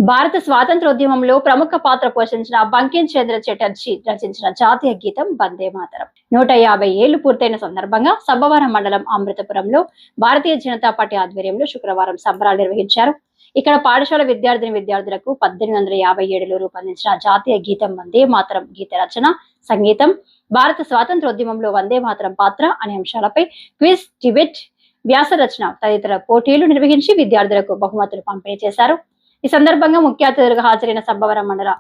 భారత స్వాతంత్రోద్యమంలో ప్రముఖ పాత్ర పోషించిన బంకిం చంద్ర చటర్జీ రచించిన జాతీయ గీతం వందే మాతరం 150 ఏళ్లు పూర్తయిన సందర్భంగా సబ్బవరం మండలం అమృతపురంలో భారతీయ జనతా పార్టీ ఆధ్వర్యంలో శుక్రవారం సంబరాలు నిర్వహించారు. ఇక్కడ పాఠశాల విద్యార్థులకు 1857లో రూపొందించిన జాతీయ గీతం వందే మాతరం గీత రచన, సంగీతం, భారత స్వాతంత్రోద్యమంలో వందే మాతరం పాత్ర అనే అంశాలపై క్విజ్, డిబేట్, వ్యాస రచన తదితర పోటీలు నిర్వహించి విద్యార్థులకు బహుమతులు పంపిణీ చేశారు. ఈ సందర్భంగా ముఖ్య అతిథులుగా హాజరైన సబ్బవరం మండల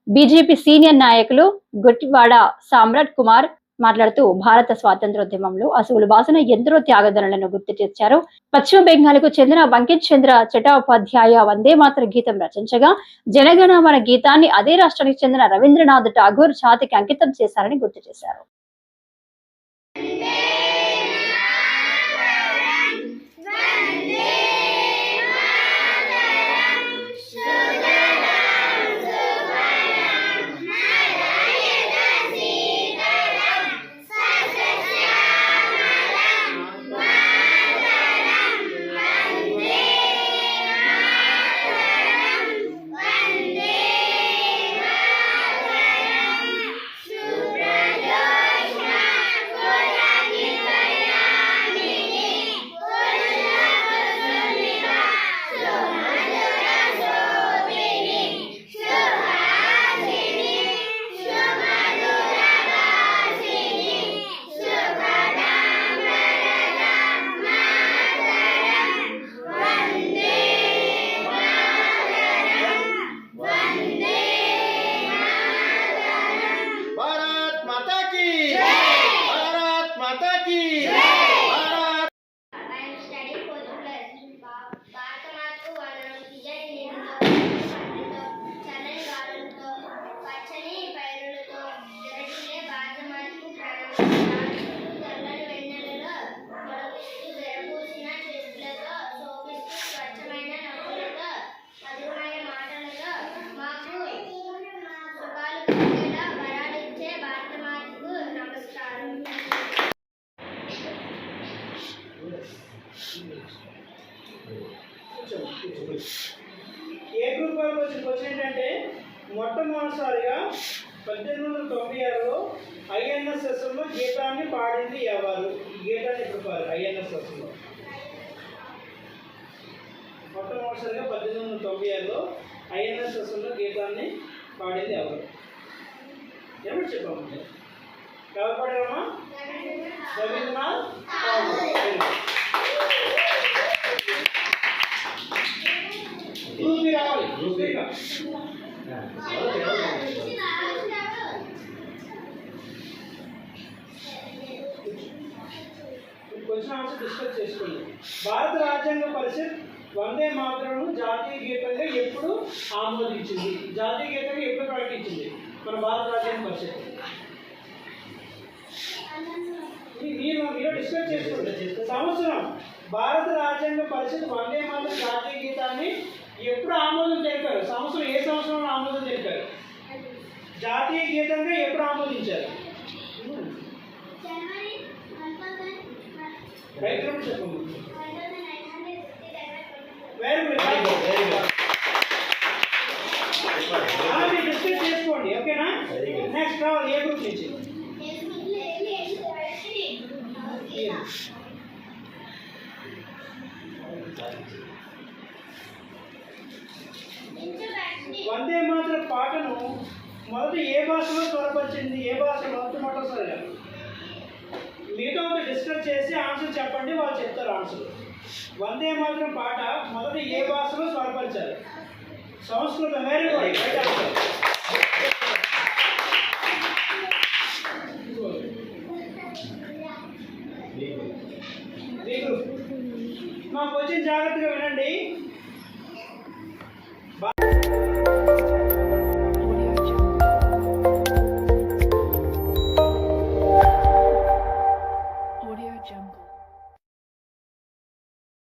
బీజేపీ సీనియర్ నాయకులు గొట్టివాడ సామ్రాట్ కుమార్ మాట్లాడుతూ భారత స్వాతంత్రోద్యమంలో అసువులు బాసిన ఎందరో త్యాగదనులను గుర్తు చేశారు. పశ్చిమ బెంగాల్కు చెందిన బంకిం చంద్ర చటోపాధ్యాయ వందే మాతర గీతం రచించగా జనగణమన గీతాన్ని అదే రాష్ట్రానికి చెందిన రవీంద్రనాథ్ ఠాగూర్ జాతికి అంకితం చేశారని గుర్తు చేశారు. ఏ గ్రూప్ వాళ్ళకి క్వశ్చన్ ఏంటంటే మొట్టమొదటిసారిగా 1896లో ఐఎన్ఎస్ఎస్లో గీతాన్ని పాడింది ఎవరు? ఈ గీతాన్ని ఇప్పుడు పాడు ఐఎన్ఎస్ఎస్లో మొట్టమొదటిసారిగా 1896లో ఐఎన్ఎస్ఎస్లో గీతాన్ని పాడింది ఎవరు? ఎవరు చెప్పామంటే ఎవరు పాడారమ్మా? Rabindranath Tagore. Question answer discuss చేసుకోండి. భారత రాజ్యాంగ పరిషత్ వందే మాతరం జాతీయ గీతంగా ఎప్పుడు ఆమోదించింది? జాతీయ గీతంగా ఎప్పుడు ప్రకటించింది మన భారత రాజ్యాంగ పరిషత్? మీరు డిస్కస్ చేసుకోండి. సంవత్సరం భారత రాజ్యాంగ పరిషత్ వందే మాతరం జాతీయ గీతాన్ని ఎప్పుడు ఆమోదం తెలిపారు? సంవత్సరం ఏ సంవత్సరంలో ఆమోదం తెలిపారు? జాతీయ గీతంగా ఎప్పుడు ఆమోదించారు? చెప్పండి. వెరీ గుడ్, డిస్కస్ చేసుకోండి. ఓకేనా? నెక్స్ట్ రావాలి ఏ గ్రూప్ నుంచి? వందే మాతరం పాటను మొదట ఏ భాషలో స్వరపరిచింది? ఏ భాష మొట్టమొదటిసారిగా? మీతో డిస్కస్ చేసి ఆన్సర్ చెప్పండి, వాళ్ళు చెప్తారు ఆన్సర్. వందే మాతరం పాట మొదట ఏ భాషలో స్వరపరిచారు? సంస్కృతం. Very good, right answer. మా క్వశ్చన్ జాగ్రత్తగా వినండి.